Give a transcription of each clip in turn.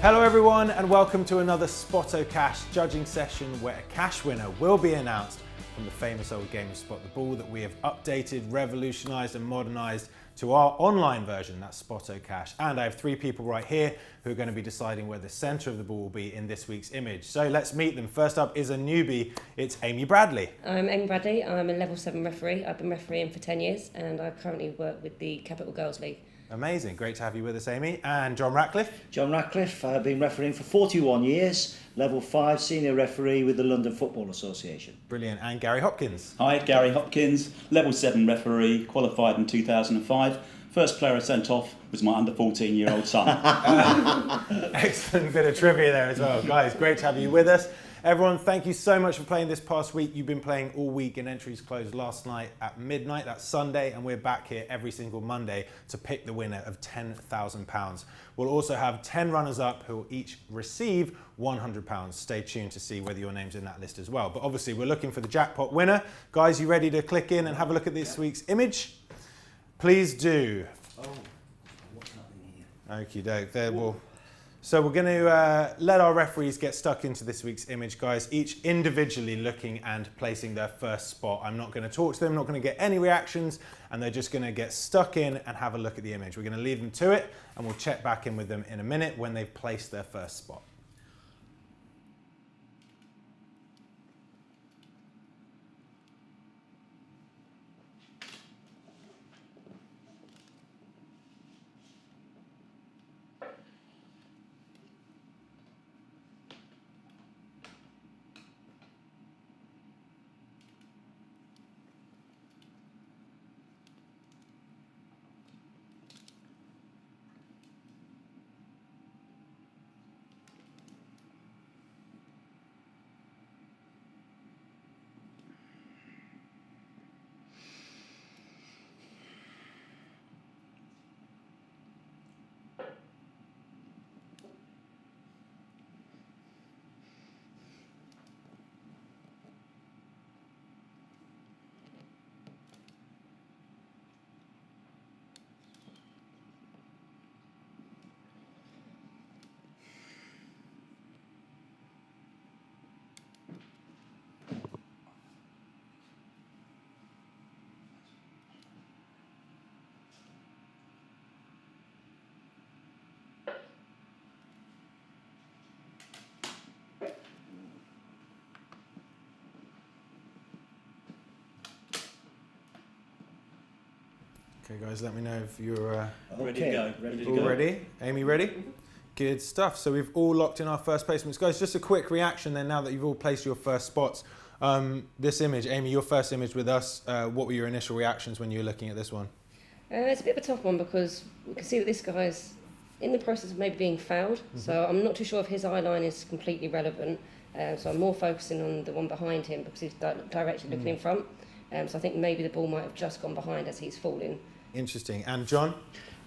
Hello everyone and welcome to another SpottoCash judging session where a cash winner will be announced from the famous old game of Spot the Ball that we have updated, revolutionised and modernised to our online version, that's SpottoCash. And I have three people right here who are going to be deciding where the centre of the ball will be in this week's image. So let's meet them. First up is a newbie, it's Amy Bradley. I'm Amy Bradley, I'm a level 7 referee. I've been refereeing for 10 years and I currently work with the Capital Girls League. Amazing, great to have you with us, Amy. And John Ratcliffe. John Ratcliffe, I've been refereeing for 41 years, level 5 senior referee with the London Football Association. Brilliant. And Gary Hopkins. Hi, Gary Hopkins, level 7 referee, qualified in 2005. First player I sent off was my under 14-year-old son. Excellent bit of trivia there as well. Guys, great to have you with us. Everyone, thank you so much for playing this past week. You've been playing all week and entries closed last night at midnight. That's Sunday, and we're back here every single Monday to pick the winner of £10,000. We'll also have 10 runners-up who will each receive £100. Stay tuned to see whether your name's in that list as well. But obviously, we're looking for the jackpot winner. Guys, you ready to click in and have a look at this week's image? Please do. Oh, what's happening here? Okie doke, there will. So we're going to let our referees get stuck into this week's image, guys, each individually looking and placing their first spot. I'm not going to talk to them, not going to get any reactions, and they're just going to get stuck in and have a look at the image. We're going to leave them to it, and we'll check back in with them in a minute when they've placed their first spot. Okay, guys, let me know if you're Ready to go. all ready. Amy, ready? Good stuff. So we've all locked in our first placements. Guys, just a quick reaction then now that you've all placed your first spots. This image, Amy, your first image with us, what were your initial reactions when you were looking at this one? It's a bit of a tough one because we can see that this guy's in the process of maybe being fouled, so I'm not too sure if his eye line is completely relevant. So I'm more focusing on the one behind him because he's directly looking in front. So I think maybe the ball might have just gone behind as he's falling. Interesting. And John?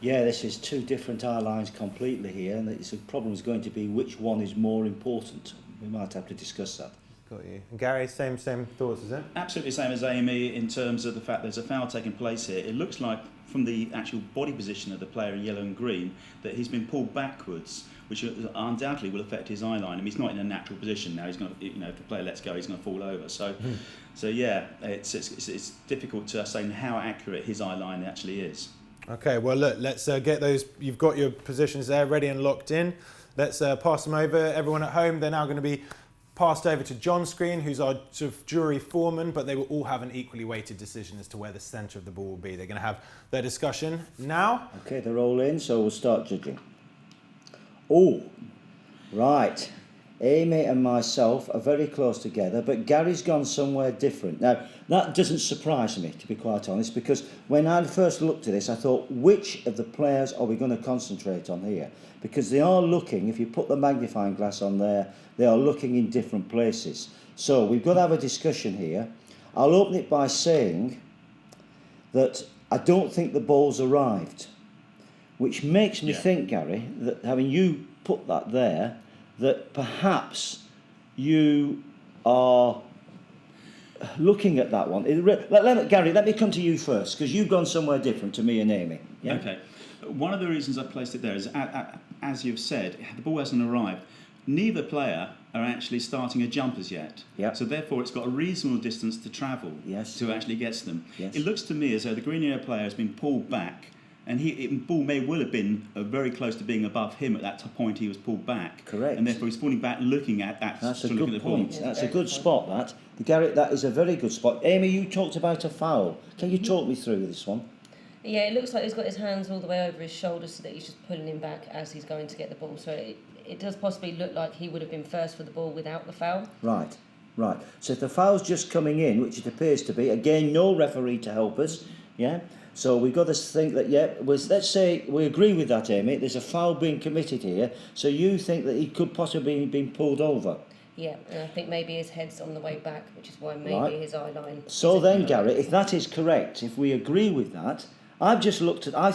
Yeah, this is two different eye lines completely here, and the problem is going to be which one is more important. We might have to discuss that. Got you. And Gary, same thoughts, is it? Absolutely the same as Amy in terms of the fact there's a foul taking place here. It looks like from the actual body position of the player in yellow and green that he's been pulled backwards, which undoubtedly will affect his eye line. I mean, he's not in a natural position now. He's going to, if the player lets go, he's going to fall over. So yeah, it's difficult to say how accurate his eye line actually is. Okay, well look, let's get those, you've got your positions there ready and locked in. Let's pass them over. Everyone at home, they're now going to be passed over to John's screen, who's our sort of jury foreman, but they will all have an equally weighted decision as to where the centre of the ball will be. They're going to have their discussion now. Okay, they're all in, so we'll start judging. Oh, right. Amy and myself are very close together, but Gary's gone somewhere different. Now, that doesn't surprise me, to be quite honest, because when I first looked at this, I thought, which of the players are we going to concentrate on here? Because they are looking, if you put the magnifying glass on there, they are looking in different places. So we've got to have a discussion here. I'll open it by saying that I don't think the ball's arrived, which makes me think, Gary, that having you put that there, that perhaps you are looking at that one, Gary, let me come to you first, because you've gone somewhere different to me and Amy. Yeah? Okay. One of the reasons I placed it there is, as you've said, the ball hasn't arrived. Neither player are actually starting a jump as yet. Yep. So therefore it's got a reasonable distance to travel to actually get to them. Yes. It looks to me as though the green area player has been pulled back, and the ball may well have been very close to being above him at that point he was pulled back. Correct. And therefore he's falling back looking at that. That's a to look good at the ball. point. That's a good spot, that. Garrett, that is a very good spot. Amy, you talked about a foul. Can you talk me through this one? Yeah, it looks like he's got his hands all the way over his shoulders so that he's just pulling him back as he's going to get the ball. So it does possibly look like he would have been first for the ball without the foul. Right. So if the foul's just coming in, which it appears to be, again, no referee to help us, yeah? So we've got to think that, let's say we agree with that, Amy, there's a foul being committed here, so you think that he could possibly have been pulled over? Yeah, and I think maybe his head's on the way back, which is why maybe his eye line... So then, Gary, if that is correct, if we agree with that, I've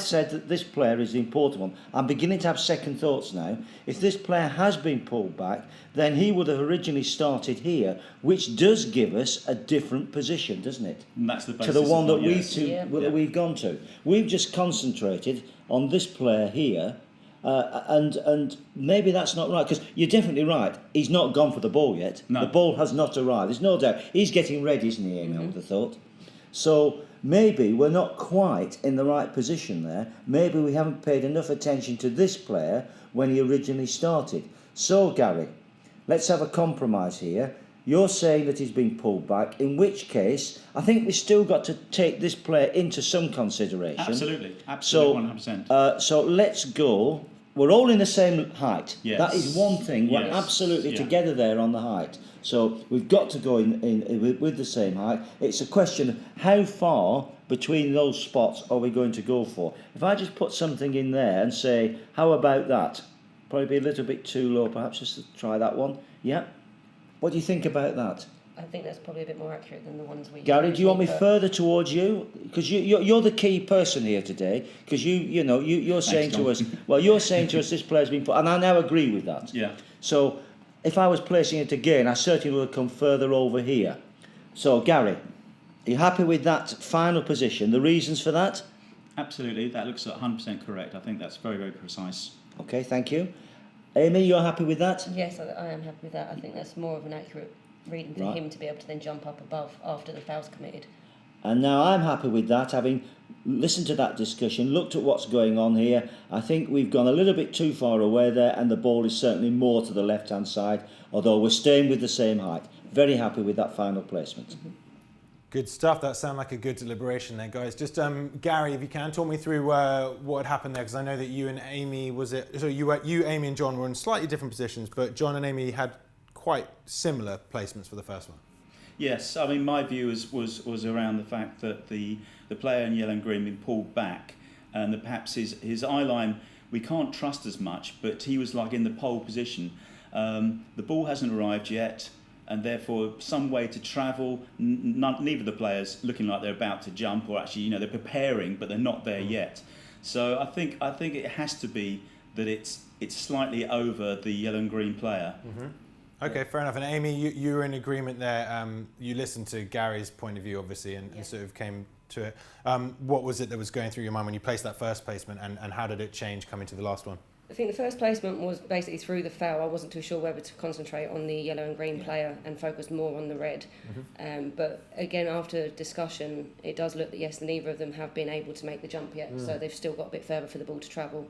said that this player is the important one. I'm beginning to have second thoughts now. If this player has been pulled back, then he would have originally started here, which does give us a different position, doesn't it? And that's the basis to the one that that we've gone to. We've just concentrated on this player here, and maybe that's not right, because you're definitely right. He's not gone for the ball yet. No. The ball has not arrived. There's no doubt. He's getting ready, isn't he, Amy, I would have thought. So maybe we're not quite in the right position there. Maybe we haven't paid enough attention to this player when he originally started. So, Gary, let's have a compromise here. You're saying that he's been pulled back, in which case I think we've still got to take this player into some consideration. Absolutely, So, 100%. So let's go. We're all in the same height. Yes. That is one thing. We're Yes. absolutely Yeah. together there on the height. So we've got to go in with the same height. It's a question of how far between those spots are we going to go for. If I just put something in there and say, how about that? Probably be a little bit too low, perhaps, just to try that one. Yeah. What do you think about that? I think that's probably a bit more accurate than the ones we... Gary, do you want me put. further towards you? Because you're the key person here today. Because you're saying to us, you're saying to us this player's been put, and I now agree with that. Yeah. So if I was placing it again, I certainly would have come further over here. So Gary, are you happy with that final position? The reasons for that? Absolutely, that looks 100% correct. I think that's very, very precise. Okay, thank you. Amy, you're happy with that? Yes, I am happy with that. I think that's more of an accurate reading for him to be able to then jump up above after the foul's committed. And now I'm happy with that, having listened to that discussion, looked at what's going on here. I think we've gone a little bit too far away there, and the ball is certainly more to the left-hand side, although we're staying with the same height. Very happy with that final placement. Mm-hmm. Good stuff. That sounded like a good deliberation there, guys. Just Gary, if you can, talk me through what had happened there, because I know that you and Amy, Amy and John were in slightly different positions, but John and Amy had quite similar placements for the first one. Yes, I mean my view was around the fact that the player in yellow and green been pulled back, and that perhaps his eye line we can't trust as much, but he was like in the pole position. The ball hasn't arrived yet, and therefore some way to travel. Neither of the players looking like they're about to jump, or actually they're preparing, but they're not there yet. So I think it has to be that it's slightly over the yellow and green player. Mm-hmm. Okay, fair enough. And Amy, you were in agreement there. You listened to Gary's point of view, obviously, and sort of came to it. What was it that was going through your mind when you placed that first placement, and how did it change coming to the last one? I think the first placement was basically through the foul. I wasn't too sure whether to concentrate on the yellow and green player and focus more on the red. Mm-hmm. But again, after discussion, it does look that yes, neither of them have been able to make the jump yet, so they've still got a bit further for the ball to travel.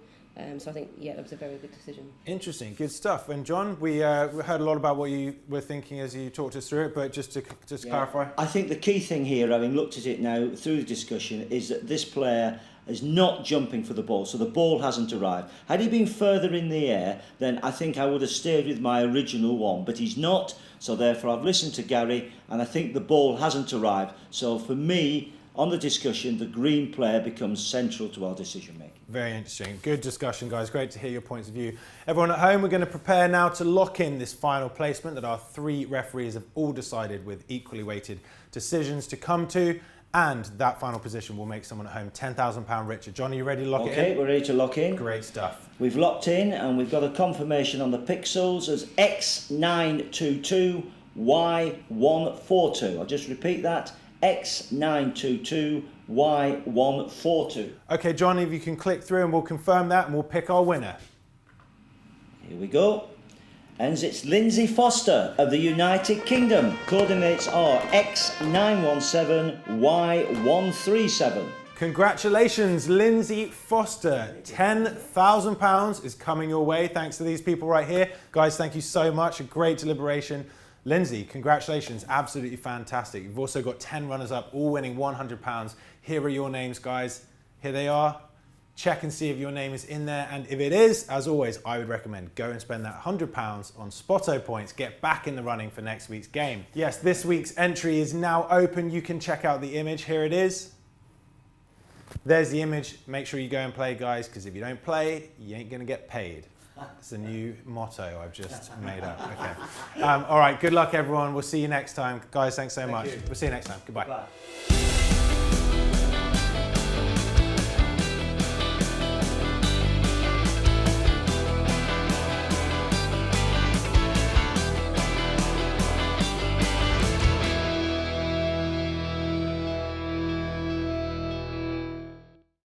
So I think, that was a very good decision. Interesting, good stuff. And John, we heard a lot about what you were thinking as you talked us through it, but just to clarify. I think the key thing here, having looked at it now through the discussion, is that this player is not jumping for the ball, so the ball hasn't arrived. Had he been further in the air, then I think I would have stayed with my original one, but he's not, so therefore I've listened to Gary, and I think the ball hasn't arrived. So for me, on the discussion, the green player becomes central to our decision making. Very interesting. Good discussion, guys. Great to hear your points of view. Everyone at home, we're going to prepare now to lock in this final placement that our three referees have all decided with equally weighted decisions to come to. And that final position will make someone at home £10,000 richer. John, are you ready to lock it in? Okay, we're ready to lock in. Great stuff. We've locked in, and we've got a confirmation on the pixels as X922 X922Y142. I'll just repeat that. X922Y142. Okay, John, if you can click through and we'll confirm that and we'll pick our winner. Here we go. And it's Lindsay Foster of the United Kingdom. Coordinates are X917Y137. Congratulations, Lindsay Foster. £10,000 is coming your way thanks to these people right here. Guys, thank you so much. A great deliberation. Lindsay, congratulations. Absolutely fantastic. You've also got 10 runners-up, all winning £100. Here are your names, guys. Here they are. Check and see if your name is in there. And if it is, as always, I would recommend go and spend that £100 on Spotto points. Get back in the running for next week's game. Yes, this week's entry is now open. You can check out the image. Here it is. There's the image. Make sure you go and play, guys, because if you don't play, you ain't going to get paid. It's a new motto I've just made up. Okay. All right, good luck, everyone. We'll see you next time. Guys, thanks so much. We'll see you next time. Goodbye. Bye.